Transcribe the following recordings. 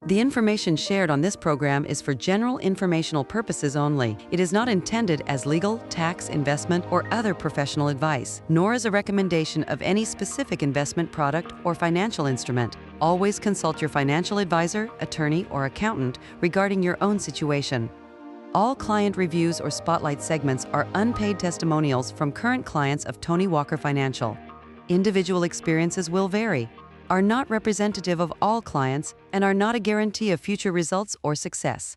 The information shared on this program is for general informational purposes only. It is not intended as legal, tax, investment, or other professional advice, nor as a recommendation of any specific investment product or financial instrument. Always consult your financial advisor, attorney, or accountant regarding your own situation. All client reviews or spotlight segments are unpaid testimonials from current clients of Tony Walker Financial. Individual experiences will vary, are not representative of all clients, and are not a guarantee of future results or success.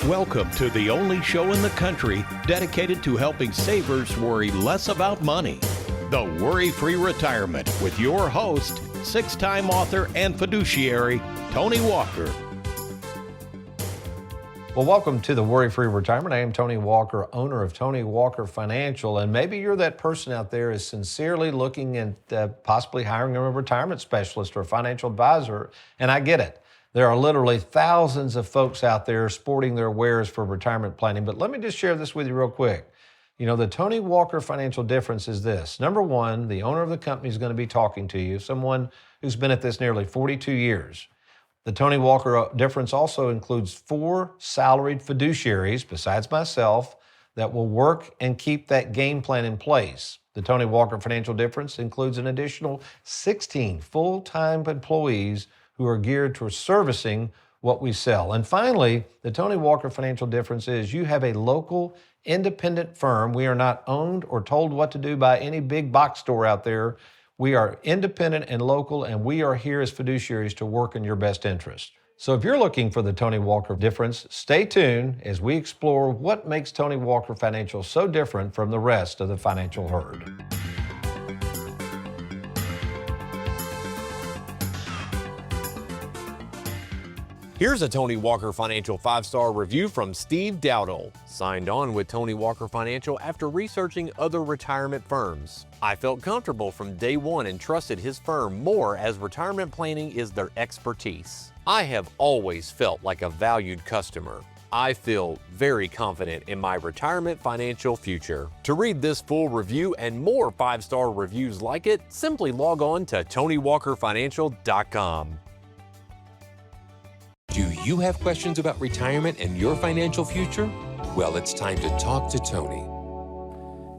Welcome to the only show in the country dedicated to helping savers worry less about money. The Worry-Free Retirement with your host, six-time author and fiduciary, Tony Walker. Well, welcome to the Worry-Free Retirement. I am Tony Walker, owner of Tony Walker Financial, and maybe you're that person out there is sincerely looking at possibly hiring a retirement specialist or a financial advisor, and I get it. There are literally thousands of folks out there sporting their wares for retirement planning, but let me just share this with you real quick. You know, the Tony Walker Financial difference is this. Number one, the owner of the company is going to be talking to you, someone who's been at this nearly 42 years. The Tony Walker difference also includes 4 salaried fiduciaries, besides myself, that will work and keep that game plan in place. The Tony Walker Financial difference includes an additional 16 full-time employees who are geared towards servicing what we sell. And finally, the Tony Walker Financial difference is you have a local independent firm. We are not owned or told what to do by any big box store out there. We are independent and local, and we are here as fiduciaries to work in your best interest. So if you're looking for the Tony Walker difference, stay tuned as we explore what makes Tony Walker Financial so different from the rest of the financial herd. Here's a Tony Walker Financial 5-star review from Steve Dowdle. Signed on with Tony Walker Financial after researching other retirement firms. I felt comfortable from day one and trusted his firm more as retirement planning is their expertise. I have always felt like a valued customer. I feel very confident in my retirement financial future. To read this full review and more 5-star reviews like it, simply log on to TonyWalkerFinancial.com. Do you have questions about retirement and your financial future? Well, it's time to talk to Tony.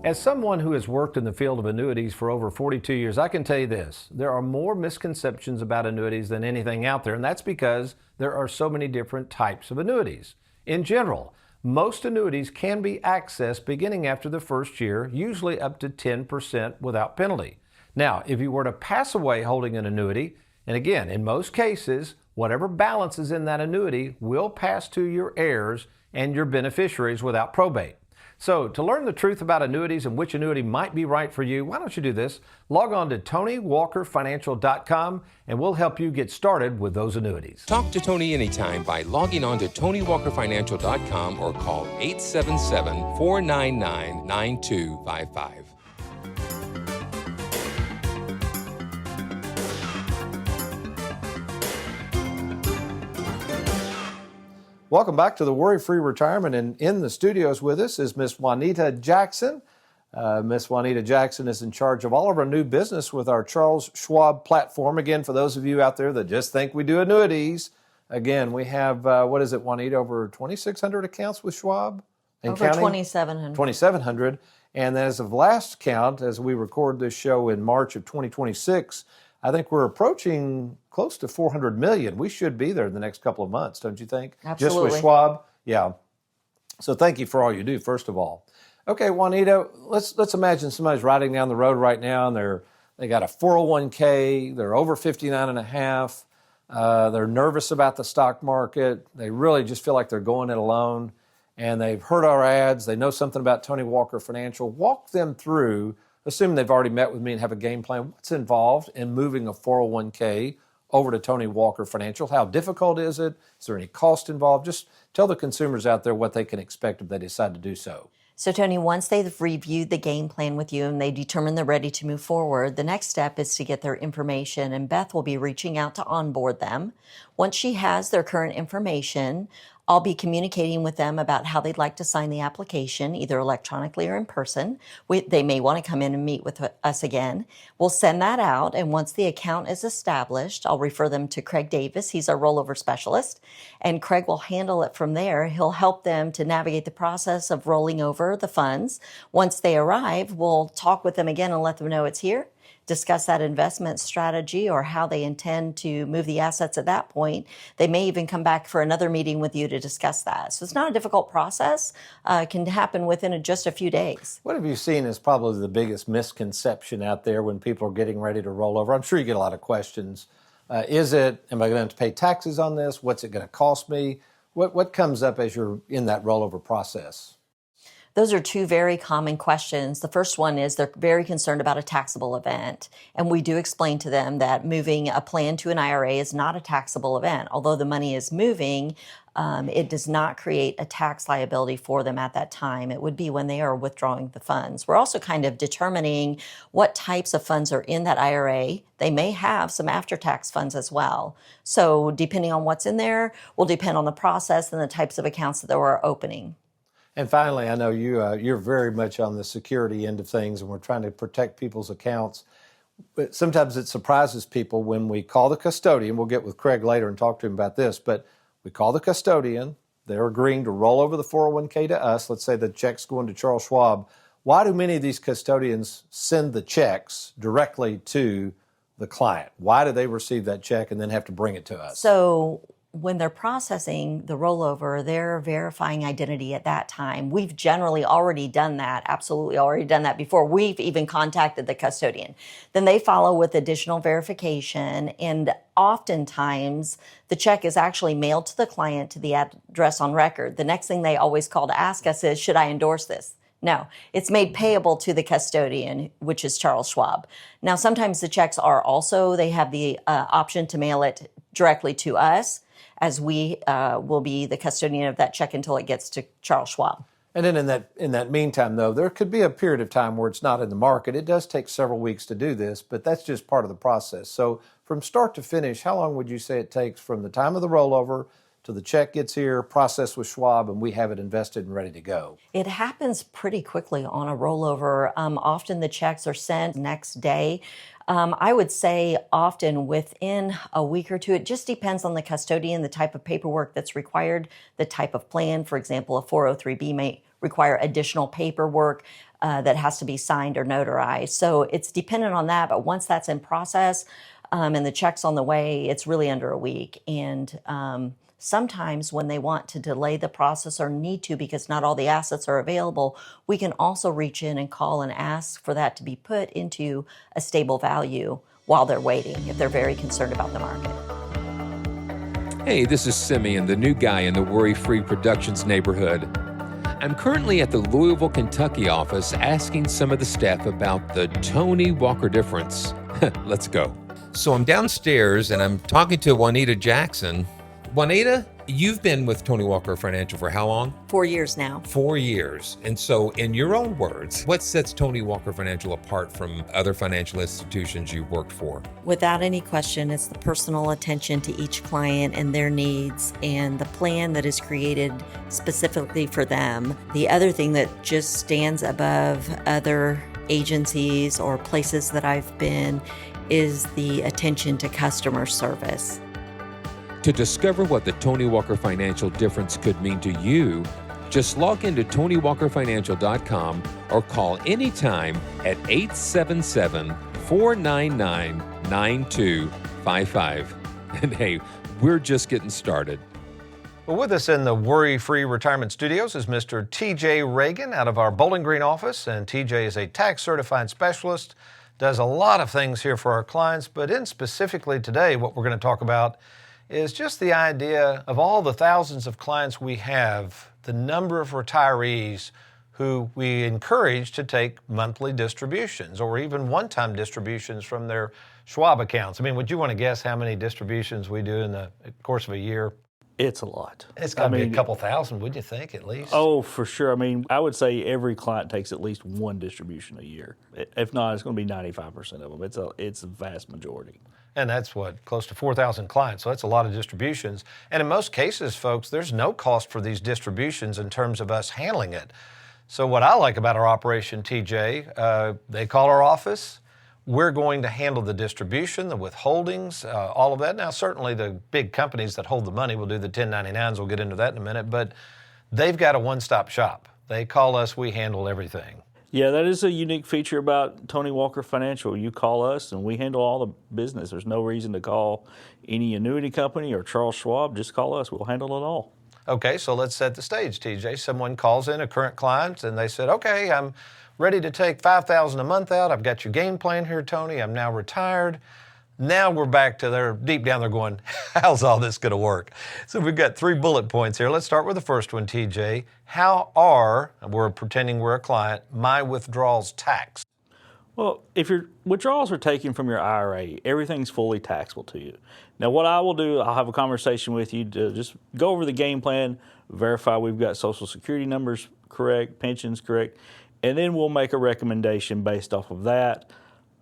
As someone who has worked in the field of annuities for over 42 years, I can tell you this. There are more misconceptions about annuities than anything out there, and that's because there are so many different types of annuities. In general, most annuities can be accessed beginning after the first year, usually up to 10% without penalty. Now, if you were to pass away holding an annuity, and again, in most cases, whatever balance is in that annuity will pass to your heirs and your beneficiaries without probate. So to learn the truth about annuities and which annuity might be right for you, why don't you do this? Log on to TonyWalkerFinancial.com and we'll help you get started with those annuities. Talk to Tony anytime by logging on to TonyWalkerFinancial.com or call 877-499-9255. Welcome back to the Worry-Free Retirement, and in the studios with us is Miss Juanita Jackson. Miss Juanita Jackson is in charge of all of our new business with our Charles Schwab platform. Again, for those of you out there that just think we do annuities, again, we have, what is it, Juanita, over 2,600 accounts with Schwab? Over 2,700. 2,700. And as of last count, as we record this show in March of 2026, I think we're approaching close to 400 million. We should be there in the next couple of months, don't you think? Absolutely. Just with Schwab? Yeah. So thank you for all you do, first of all. Okay, Juanita, let's imagine somebody's riding down the road right now and they got a 401k, they're over 59 and a half, they're nervous about the stock market, they really just feel like they're going it alone, and they've heard our ads, they know something about Tony Walker Financial. Walk them through, assuming they've already met with me and have a game plan, what's involved in moving a 401k over to Tony Walker Financial? How difficult is it? Is there any cost involved? Just tell the consumers out there what they can expect if they decide to do so. So, Tony, once they've reviewed the game plan with you and they determine they're ready to move forward, the next step is to get their information, and Beth will be reaching out to onboard them. Once she has their current information, I'll be communicating with them about how they'd like to sign the application, either electronically or in person. They may want to come in and meet with us again. We'll send that out, and once the account is established, I'll refer them to Craig Davis. He's our rollover specialist, and Craig will handle it from there. He'll help them to navigate the process of rolling over the funds. Once they arrive, we'll talk with them again and let them know it's here, discuss that investment strategy or how they intend to move the assets at that point. They may even come back for another meeting with you to discuss that. So it's not a difficult process. It can happen within just a few days. What have you seen as probably the biggest misconception out there when people are getting ready to roll over? I'm sure you get a lot of questions. Am I going to have to pay taxes on this? What's it going to cost me? What comes up as you're in that rollover process? Those are two very common questions. The first one is they're very concerned about a taxable event. And we do explain to them that moving a plan to an IRA is not a taxable event. Although the money is moving, it does not create a tax liability for them at that time. It would be when they are withdrawing the funds. We're also kind of determining what types of funds are in that IRA. They may have some after-tax funds as well. So depending on what's in there will depend on the process and the types of accounts that we're opening. And finally, I know you're very much on the security end of things, and we're trying to protect people's accounts. But sometimes it surprises people when we call the custodian. We'll get with Craig later and talk to him about this. But we call the custodian. They're agreeing to roll over the 401k to us. Let's say the check's going to Charles Schwab. Why do many of these custodians send the checks directly to the client? Why do they receive that check and then have to bring it to us? So when they're processing the rollover, they're verifying identity at that time. We've generally already done that, absolutely already done that before we've even contacted the custodian. Then they follow with additional verification, and oftentimes the check is actually mailed to the client to the address on record. The next thing they always call to ask us is, should I endorse this? No, it's made payable to the custodian, which is Charles Schwab. Now, sometimes the checks are also, they have the option to mail it directly to us, as we will be the custodian of that check until it gets to Charles Schwab. And then in that meantime, though, there could be a period of time where it's not in the market. It does take several weeks to do this, but that's just part of the process. So from start to finish, how long would you say it takes from the time of the rollover to the check gets here, processed with Schwab, and we have it invested and ready to go? It happens pretty quickly on a rollover. Often the checks are sent next day. I would say often within a week or two. It just depends on the custodian, the type of paperwork that's required, the type of plan. For example, a 403B may require additional paperwork that has to be signed or notarized. So it's dependent on that, but once that's in process and the check's on the way, it's really under a week. And sometimes when they want to delay the process or need to because not all the assets are available, we can also reach in and call and ask for that to be put into a stable value while they're waiting, if they're very concerned about the market. Hey, this is Simeon, the new guy in the Worry-Free Productions neighborhood. I'm currently at the Louisville, Kentucky office asking some of the staff about the Tony Walker difference. Let's go. So I'm downstairs and I'm talking to Juanita Jackson. Juanita, you've been with Tony Walker Financial for how long? 4 years now. 4 years. And so in your own words, what sets Tony Walker Financial apart from other financial institutions you've worked for? Without any question, it's the personal attention to each client and their needs and the plan that is created specifically for them. The other thing that just stands above other agencies or places that I've been is the attention to customer service. To discover what the Tony Walker Financial difference could mean to you, just log into TonyWalkerFinancial.com or call anytime at 877-499-9255. And hey, we're just getting started. Well, with us in the Worry-Free Retirement Studios is Mr. TJ Reagan out of our Bowling Green office. And TJ is a tax-certified specialist, does a lot of things here for our clients, but in specifically today, what we're going to talk about is just the idea of all the thousands of clients we have, the number of retirees who we encourage to take monthly distributions or even one-time distributions from their Schwab accounts. I mean, would you want to guess how many distributions we do in the course of a year? It's a lot. It's got to be a couple thousand, would you think, at least? Oh, for sure. I mean, I would say every client takes at least one distribution a year. If not, it's going to be 95% of them. It's a vast majority. And that's what, close to 4,000 clients. So that's a lot of distributions. And in most cases, folks, there's no cost for these distributions in terms of us handling it. So what I like about our operation, TJ, they call our office. We're going to handle the distribution, the withholdings, all of that. Now, certainly the big companies that hold the money will do the 1099s. We'll get into that in a minute. But they've got a one-stop shop. They call us. We handle everything. Yeah, that is a unique feature about Tony Walker Financial. You call us, and we handle all the business. There's no reason to call any annuity company or Charles Schwab. Just call us. We'll handle it all. Okay, so let's set the stage, TJ. Someone calls in, a current client, and they said, okay, I'm ready to take $5,000 a month out. I've got your game plan here, Tony. I'm now retired. Now we're back to their deep down. They're going, how's all this going to work? So we've got 3 bullet points here. Let's start with the first one, TJ. How are, we're pretending we're a client, my withdrawals taxed? Well, if your withdrawals are taken from your IRA, everything's fully taxable to you. Now, what I will do, I'll have a conversation with you to just go over the game plan, verify we've got Social Security numbers correct, pensions correct, and then we'll make a recommendation based off of that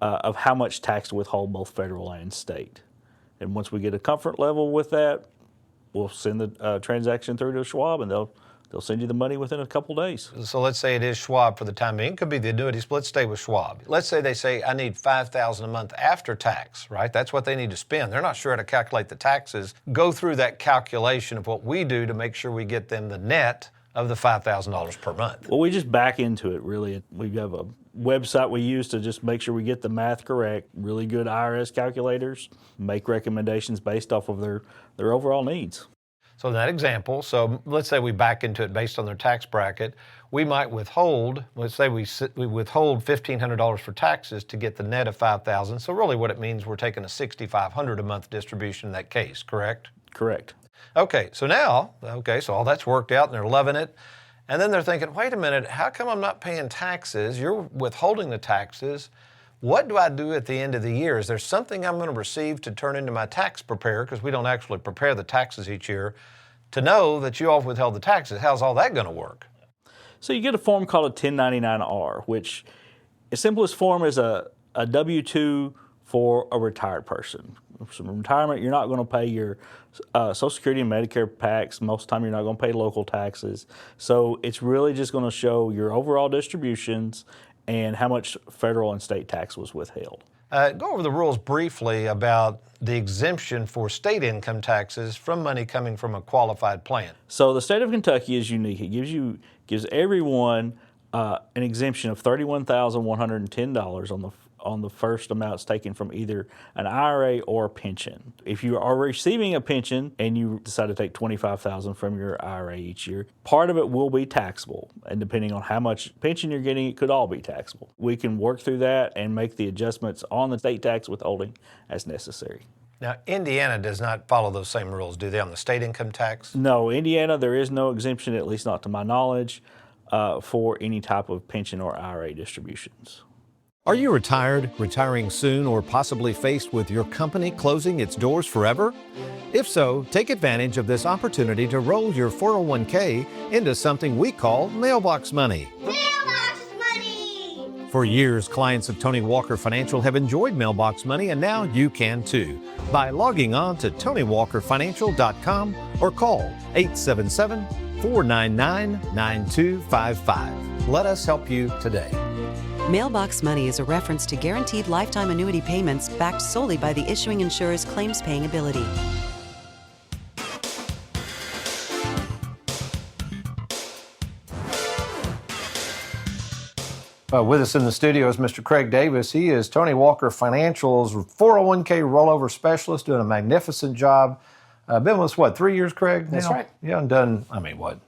of how much tax to withhold, both federal and state. And once we get a comfort level with that, we'll send the transaction through to Schwab, and they'll send you the money within a couple days. So let's say it is Schwab for the time being. It could be the annuities, but let's stay with Schwab. Let's say they say, I need $5,000 a month after tax, right? That's what they need to spend. They're not sure how to calculate the taxes. Go through that calculation of what we do to make sure we get them the net of the $5,000 per month. Well, we just back into it, really. We have a website we use to just make sure we get the math correct. Really good IRS calculators make recommendations based off of their overall needs. So in that example, so let's say we back into it based on their tax bracket. We might withhold, let's say we withhold $1,500 for taxes to get the net of $5,000. So really what it means, we're taking a $6,500 a month distribution in that case, correct? Correct. Okay, so now, so all that's worked out and they're loving it. And then they're thinking, wait a minute, how come I'm not paying taxes? You're withholding the taxes. What do I do at the end of the year? Is there something I'm going to receive to turn into my tax preparer, because we don't actually prepare the taxes each year, to know that you all withheld the taxes? How's all that going to work? So you get a form called a 1099-R, which the simplest form is a W-2 for a retired person. From retirement, you're not going to pay your Social Security and Medicare tax. Most of the time, you're not going to pay local taxes. So it's really just going to show your overall distributions and how much federal and state tax was withheld. Go over the rules briefly about the exemption for state income taxes from money coming from a qualified plan. So the state of Kentucky is unique. It gives everyone an exemption of $31,110 on the first amounts taken from either an IRA or a pension. If you are receiving a pension and you decide to take $25,000 from your IRA each year, part of it will be taxable. And depending on how much pension you're getting, it could all be taxable. We can work through that and make the adjustments on the state tax withholding as necessary. Now, Indiana does not follow those same rules, do they, on the state income tax? No, Indiana, there is no exemption, at least not to my knowledge, for any type of pension or IRA distributions. Are you retired, retiring soon, or possibly faced with your company closing its doors forever? If so, take advantage of this opportunity to roll your 401k into something we call mailbox money. Mailbox money! For years, clients of Tony Walker Financial have enjoyed mailbox money, and now you can too by logging on to TonyWalkerFinancial.com or call 877-499-9255. Let us help you today. Mailbox money is a reference to guaranteed lifetime annuity payments backed solely by the issuing insurer's claims-paying ability. With us in the studio is Mr. Craig Davis. He is Tony Walker Financial's 401k rollover specialist, doing a magnificent job. Been with us, 3 years, Craig? That's right. Yeah, and done, 500-600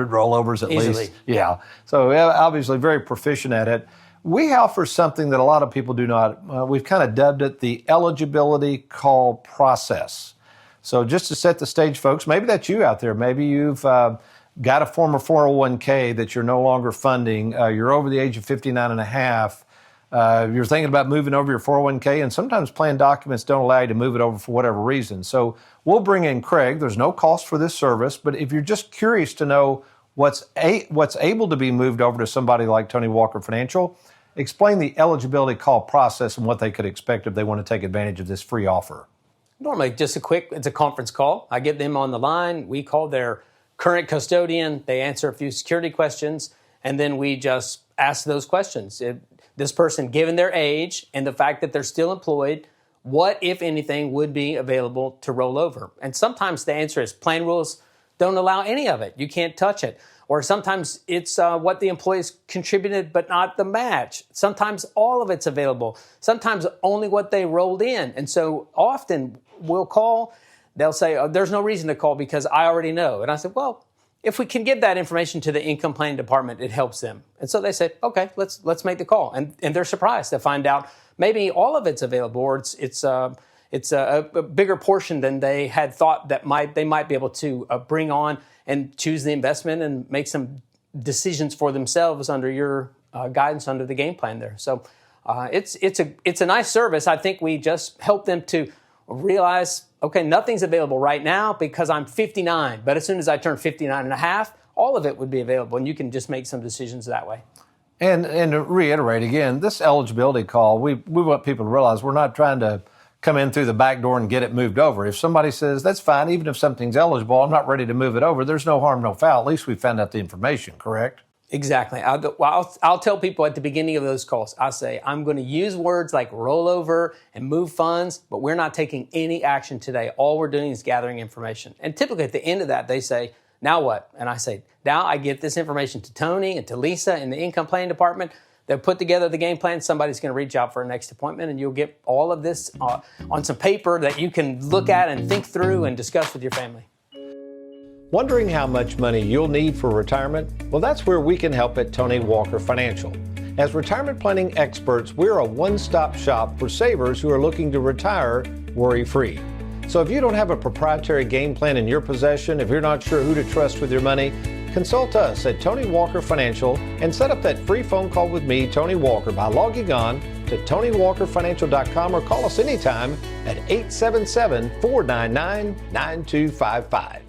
rollovers at Easily. least. Yeah. So obviously very proficient at it. We offer something that a lot of people do not. We've kind of dubbed it the eligibility call process. So just to set the stage, folks, maybe that's you out there. Maybe you've got a former 401k that you're no longer funding. You're over the age of 59 and a half. You're thinking about moving over your 401k, and sometimes plan documents don't allow you to move it over for whatever reason. So we'll bring in Craig. There's no cost for this service, but if you're just curious to know what's able to be moved over to somebody like Tony Walker Financial, explain the eligibility call process and what they could expect if they want to take advantage of this free offer. Normally, it's a conference call. I get them on the line. We call their current custodian. They answer a few security questions, and then we just ask those questions. This person, given their age and the fact that they're still employed, what, if anything, would be available to roll over? And sometimes the answer is plan rules don't allow any of it. You can't touch it. Or sometimes it's what the employees contributed but not the match. Sometimes all of it's available. Sometimes only what they rolled in. And so often we'll call, they'll say, oh, there's no reason to call because I already know. And I said, well, if we can give that information to the income planning department, it helps them. And so they say, okay, let's make the call. And they're surprised to find out maybe all of it's available, or it's a bigger portion than they had thought that they might be able to bring on and choose the investment and make some decisions for themselves under your guidance, under the game plan there. So it's a nice service. I think we just help them to realize, okay, nothing's available right now because I'm 59, but as soon as I turn 59 and a half, all of it would be available, and you can just make some decisions that way. And to reiterate again, this eligibility call, we want people to realize we're not trying to come in through the back door and get it moved over. If somebody says, that's fine, even if something's eligible, I'm not ready to move it over, there's no harm, no foul. At least we found out the information, correct? Exactly. I'll tell people at the beginning of those calls, I say, I'm going to use words like rollover and move funds, but we're not taking any action today. All we're doing is gathering information. And typically at the end of that, they say, now what? And I say, now I get this information to Tony and to Lisa in the income planning department. They'll put together the game plan. Somebody's going to reach out for a next appointment, and you'll get all of this on some paper that you can look at and think through and discuss with your family. Wondering how much money you'll need for retirement? Well, that's where we can help at Tony Walker Financial. As retirement planning experts, we're a one-stop shop for savers who are looking to retire worry-free. So if you don't have a proprietary game plan in your possession, if you're not sure who to trust with your money, consult us at Tony Walker Financial and set up that free phone call with me, Tony Walker, by logging on to TonyWalkerFinancial.com or call us anytime at 877-499-9255.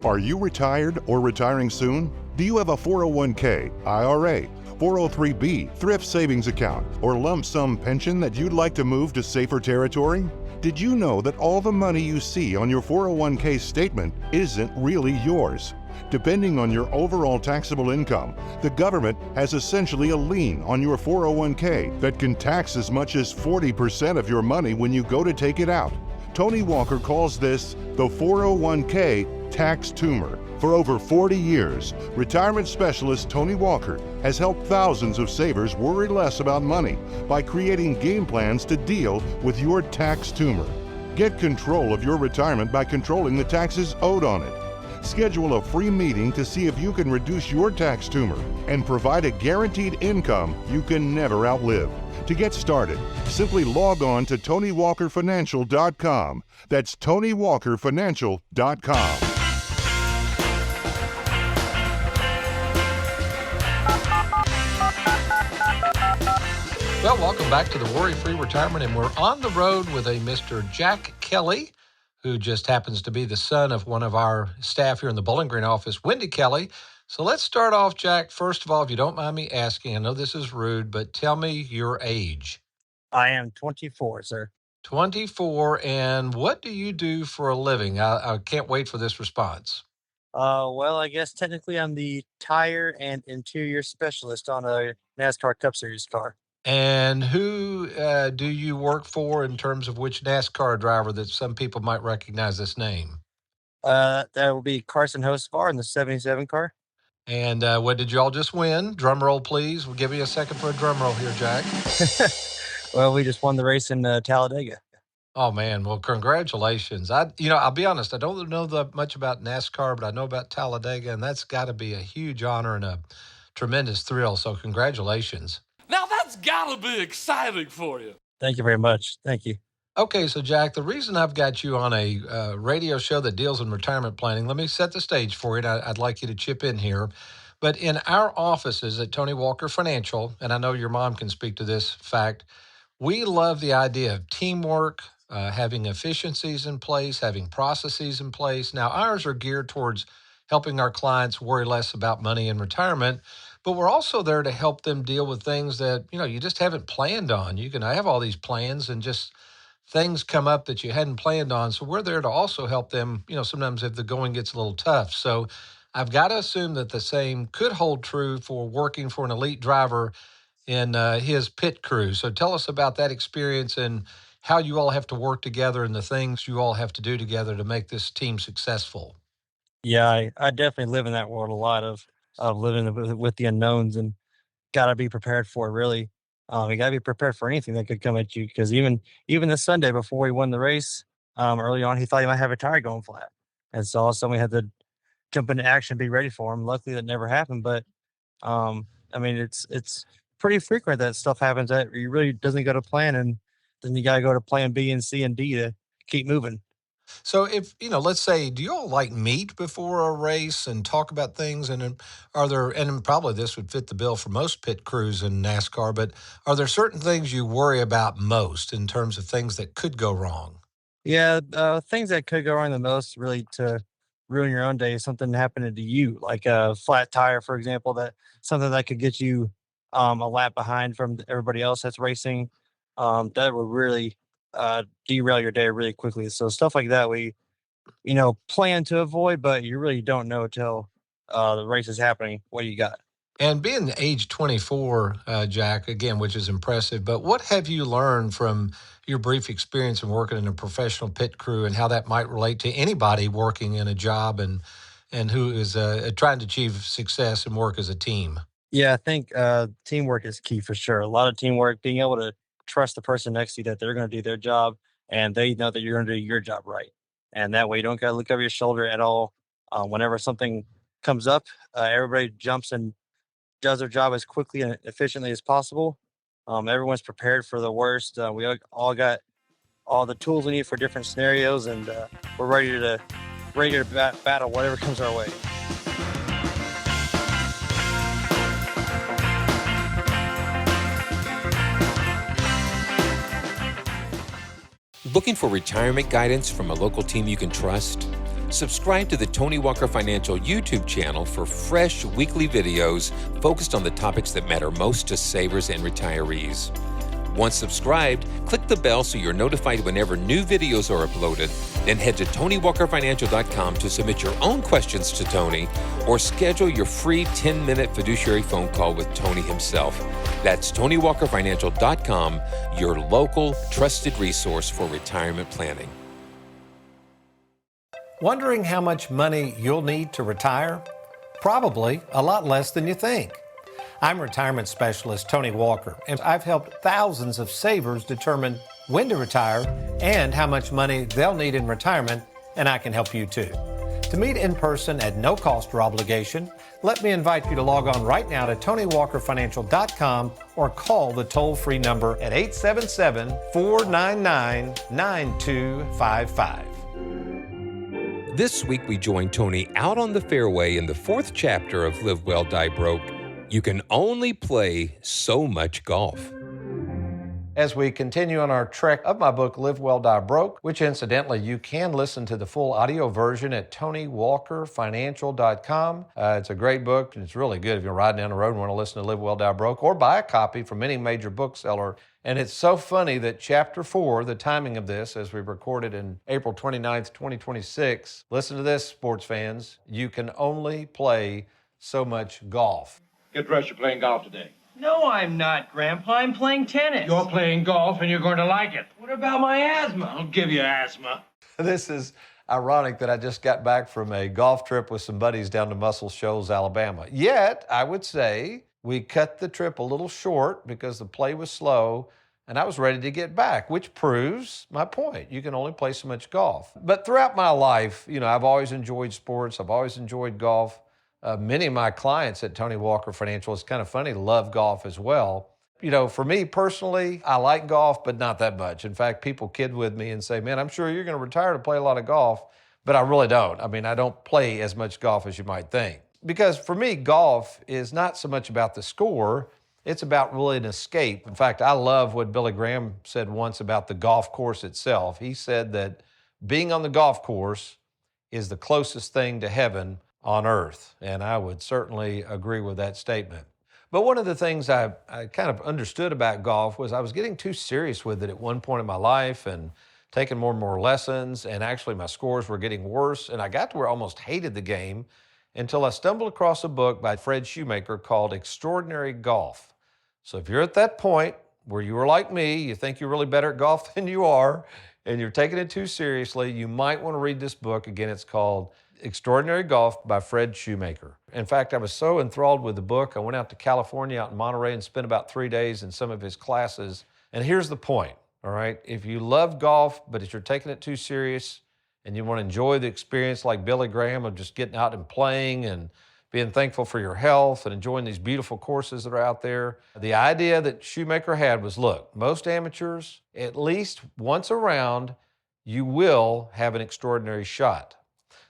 Are you retired or retiring soon? Do you have a 401k, IRA, 403b, thrift savings account, or lump sum pension that you'd like to move to safer territory? Did you know that all the money you see on your 401k statement isn't really yours? Depending on your overall taxable income, the government has essentially a lien on your 401k that can tax as much as 40% of your money when you go to take it out. Tony Walker calls this the 401k tax tumor. For over 40 years, retirement specialist Tony Walker has helped thousands of savers worry less about money by creating game plans to deal with your tax tumor. Get control of your retirement by controlling the taxes owed on it. Schedule a free meeting to see if you can reduce your tax tumor and provide a guaranteed income you can never outlive. To get started, simply log on to TonyWalkerFinancial.com. That's TonyWalkerFinancial.com. Well, welcome back to the Worry-Free Retirement, and we're on the road with a Mr. Jack Kelly, who just happens to be the son of one of our staff here in the Bowling Green office, Wendy Kelly. So let's start off, Jack. First of all, if you don't mind me asking, I know this is rude, but tell me your age. I am 24, sir. 24, and what do you do for a living? I can't wait for this response. Well, I guess technically I'm the tire and interior specialist on a NASCAR Cup Series car. And who do you work for in terms of which NASCAR driver that some people might recognize this name? That will be Carson Hocevar in the 77 car. And what did you all just win? Drum roll, please. We'll give you a second for a drum roll here, Jack. Well, we just won the race in Talladega. Oh, man. Well, congratulations. I'll be honest. I don't know much about NASCAR, but I know about Talladega, and that's got to be a huge honor and a tremendous thrill. So congratulations. Now that's got to be exciting for you. Thank you very much. Thank you. Okay, so Jack, the reason I've got you on a radio show that deals in retirement planning, let me set the stage for you, and I'd like you to chip in here. But in our offices at Tony Walker Financial, and I know your mom can speak to this fact, we love the idea of teamwork, having efficiencies in place, having processes in place. Now, ours are geared towards helping our clients worry less about money in retirement, but we're also there to help them deal with things that, you just haven't planned on. You can have all these plans and just things come up that you hadn't planned on. So we're there to also help them, sometimes if the going gets a little tough. So I've got to assume that the same could hold true for working for an elite driver in his pit crew. So tell us about that experience and how you all have to work together and the things you all have to do together to make this team successful. Yeah, I definitely live in that world a lot of living with the unknowns and got to be prepared for it. Really, you got to be prepared for anything that could come at you. Because even this Sunday before he won the race, early on he thought he might have a tire going flat, and so all of a sudden we had to jump into action, be ready for him. Luckily, that never happened. But I mean, it's pretty frequent that stuff happens that you really doesn't go to plan, and then you got to go to plan B and C and D to keep moving. So if, let's say, do you all like meet before a race and talk about things? And then are there, and then probably this would fit the bill for most pit crews in NASCAR, but are there certain things you worry about most in terms of things that could go wrong? Yeah, things that could go wrong the most really to ruin your own day, something happening to you, like a flat tire, for example, that something that could get you a lap behind from everybody else that's racing. That would really derail your day really quickly. So stuff like that we, plan to avoid, but you really don't know until the race is happening. What do you got? And being age 24, Jack, again, which is impressive, but what have you learned from your brief experience in working in a professional pit crew and how that might relate to anybody working in a job and who is trying to achieve success and work as a team? Yeah, I think teamwork is key for sure. A lot of teamwork, being able to trust the person next to you that they're going to do their job and they know that you're going to do your job right. And that way you don't got to look over your shoulder at all. Whenever something comes up, everybody jumps and does their job as quickly and efficiently as possible. Everyone's prepared for the worst. We all got all the tools we need for different scenarios, and we're ready to battle whatever comes our way. Looking for retirement guidance from a local team you can trust? Subscribe to the Tony Walker Financial YouTube channel for fresh weekly videos focused on the topics that matter most to savers and retirees. Once subscribed, click the bell so you're notified whenever new videos are uploaded. Then head to TonyWalkerFinancial.com to submit your own questions to Tony or schedule your free 10-minute fiduciary phone call with Tony himself. That's TonyWalkerFinancial.com, your local trusted resource for retirement planning. Wondering how much money you'll need to retire? Probably a lot less than you think. I'm retirement specialist Tony Walker, and I've helped thousands of savers determine when to retire and how much money they'll need in retirement, and I can help you too. To meet in person at no cost or obligation, let me invite you to log on right now to TonyWalkerFinancial.com or call the toll-free number at 877-499-9255. This week we join Tony out on the fairway in the fourth chapter of Live Well, Die Broke. You can only play so much golf. As we continue on our trek of my book, Live Well, Die Broke, which incidentally, you can listen to the full audio version at TonyWalkerFinancial.com. It's a great book, and it's really good if you're riding down the road and want to listen to Live Well, Die Broke, or buy a copy from any major bookseller. And it's so funny that Chapter 4, the timing of this, as we recorded in April 29th, 2026, listen to this, sports fans, you can only play so much golf. Get dressed, you're playing golf today. No, I'm not, Grandpa. I'm playing tennis. You're playing golf and you're going to like it. What about my asthma? I'll give you asthma. This is ironic that I just got back from a golf trip with some buddies down to Muscle Shoals, Alabama. Yet, I would say we cut the trip a little short because the play was slow and I was ready to get back, which proves my point. You can only play so much golf. But throughout my life, I've always enjoyed sports. I've always enjoyed golf. Many of my clients at Tony Walker Financial, it's kind of funny, love golf as well. For me personally, I like golf, but not that much. In fact, people kid with me and say, man, I'm sure you're going to retire to play a lot of golf, but I really don't. I mean, I don't play as much golf as you might think. Because for me, golf is not so much about the score, it's about really an escape. In fact, I love what Billy Graham said once about the golf course itself. He said that being on the golf course is the closest thing to heaven on earth. And I would certainly agree with that statement. But one of the things I kind of understood about golf was I was getting too serious with it at one point in my life and taking more and more lessons. And actually, my scores were getting worse. And I got to where I almost hated the game until I stumbled across a book by Fred Shoemaker called Extraordinary Golf. So if you're at that point where you are like me, you think you're really better at golf than you are, and you're taking it too seriously, you might want to read this book. Again, it's called Extraordinary Golf by Fred Shoemaker. In fact, I was so enthralled with the book, I went out to California, out in Monterey, and spent about 3 days in some of his classes. And here's the point, all right? If you love golf, but if you're taking it too serious and you want to enjoy the experience like Billy Graham of just getting out and playing and being thankful for your health and enjoying these beautiful courses that are out there, the idea that Shoemaker had was, look, most amateurs, at least once around, you will have an extraordinary shot.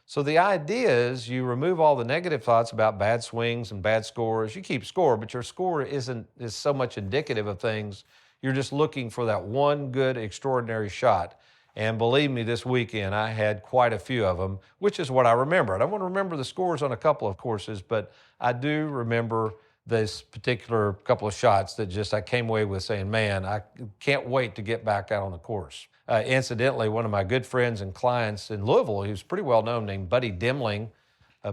So the idea is you remove all the negative thoughts about bad swings and bad scores. You keep score, but your score is so much indicative of things. You're just looking for that one good, extraordinary shot. And believe me, this weekend I had quite a few of them, which is what I remember. I don't want to remember the scores on a couple of courses, but I do remember this particular couple of shots that just I came away with saying, man, I can't wait to get back out on the course. Incidentally, one of my good friends and clients in Louisville, he was pretty well known, named Buddy Demling.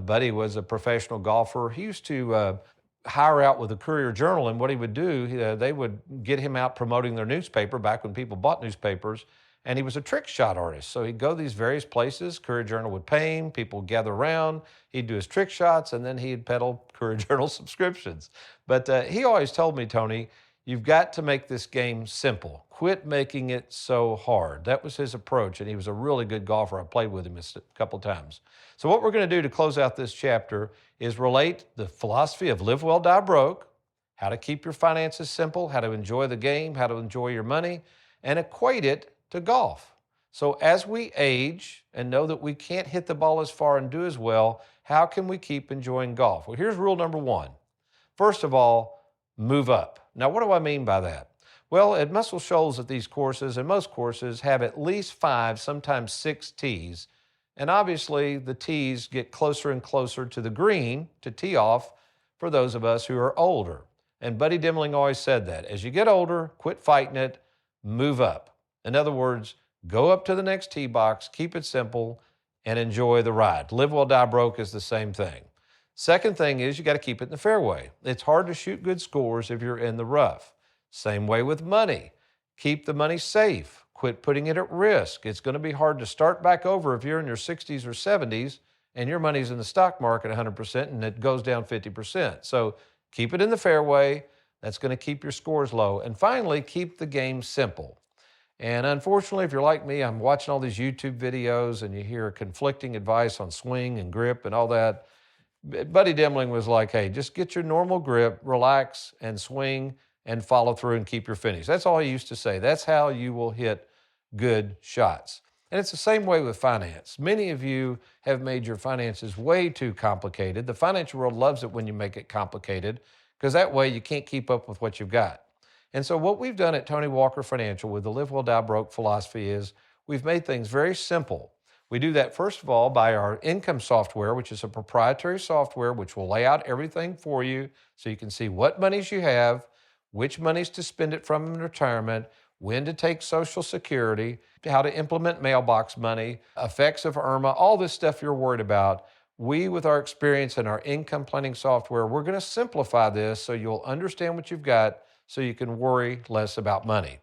Buddy was a professional golfer. He used to hire out with the Courier-Journal, and what he would do, they would get him out promoting their newspaper back when people bought newspapers, and he was a trick shot artist. So he'd go to these various places, Courier-Journal would pay him, people would gather around, he'd do his trick shots, and then he'd peddle Courier-Journal subscriptions. But he always told me, Tony, you've got to make this game simple. Quit making it so hard. That was his approach, and he was a really good golfer. I played with him a couple times. So what we're going to do to close out this chapter is relate the philosophy of live well, die broke, how to keep your finances simple, how to enjoy the game, how to enjoy your money, and equate it to golf. So as we age and know that we can't hit the ball as far and do as well, how can we keep enjoying golf? Well, here's rule number one. First of all, move up. Now, what do I mean by that? Well, at Muscle Shoals at these courses, and most courses, have at least 5, sometimes 6 tees. And obviously, the tees get closer and closer to the green to tee off for those of us who are older. And Buddy Demling always said that. As you get older, quit fighting it, move up. In other words, go up to the next tee box, keep it simple, and enjoy the ride. Live well, die broke is the same thing. Second thing is you got to keep it in the fairway. It's hard to shoot good scores if you're in the rough. Same way with money. Keep the money safe. Quit putting it at risk. It's going to be hard to start back over if you're in your 60s or 70s and your money's in the stock market 100% and it goes down 50%. So keep it in the fairway. That's going to keep your scores low. And finally, keep the game simple. And unfortunately, if you're like me, I'm watching all these YouTube videos and you hear conflicting advice on swing and grip and all that. Buddy Demling was like, hey, just get your normal grip, relax, and swing, and follow through and keep your finish. That's all he used to say. That's how you will hit good shots. And it's the same way with finance. Many of you have made your finances way too complicated. The financial world loves it when you make it complicated because that way you can't keep up with what you've got. And so what we've done at Tony Walker Financial with the Live Well, Die Broke philosophy is we've made things very simple. We do that, first of all, by our income software, which is a proprietary software which will lay out everything for you so you can see what monies you have, which monies to spend it from in retirement, when to take Social Security, how to implement mailbox money, effects of IRMA, all this stuff you're worried about. We, with our experience in our income planning software, we're going to simplify this so you'll understand what you've got so you can worry less about money.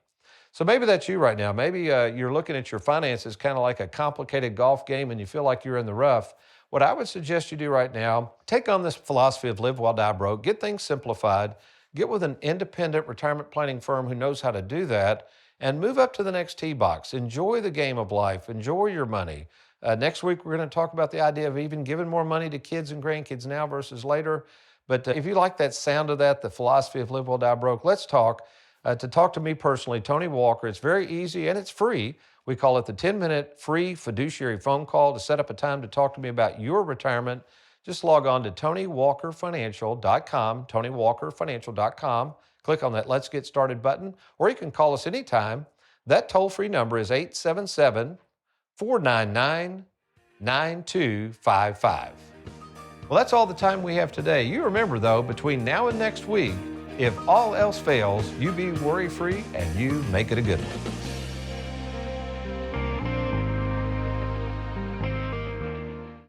So maybe that's you right now. Maybe you're looking at your finances kind of like a complicated golf game and you feel like you're in the rough. What I would suggest you do right now, take on this philosophy of live well, die broke, get things simplified, get with an independent retirement planning firm who knows how to do that, and move up to the next tee box. Enjoy the game of life. Enjoy your money. Next week, we're going to talk about the idea of even giving more money to kids and grandkids now versus later. But if you like that sound of that, the philosophy of live well, die broke, let's talk. To talk to me personally, Tony Walker, it's very easy and it's free. We call it the 10-minute free fiduciary phone call to set up a time to talk to me about your retirement. Just log on to TonyWalkerFinancial.com, TonyWalkerFinancial.com. Click on that Let's Get Started button, or you can call us anytime. That toll-free number is 877-499-9255. Well, that's all the time we have today. You remember, though, between now and next week, if all else fails, you be worry-free and you make it a good one.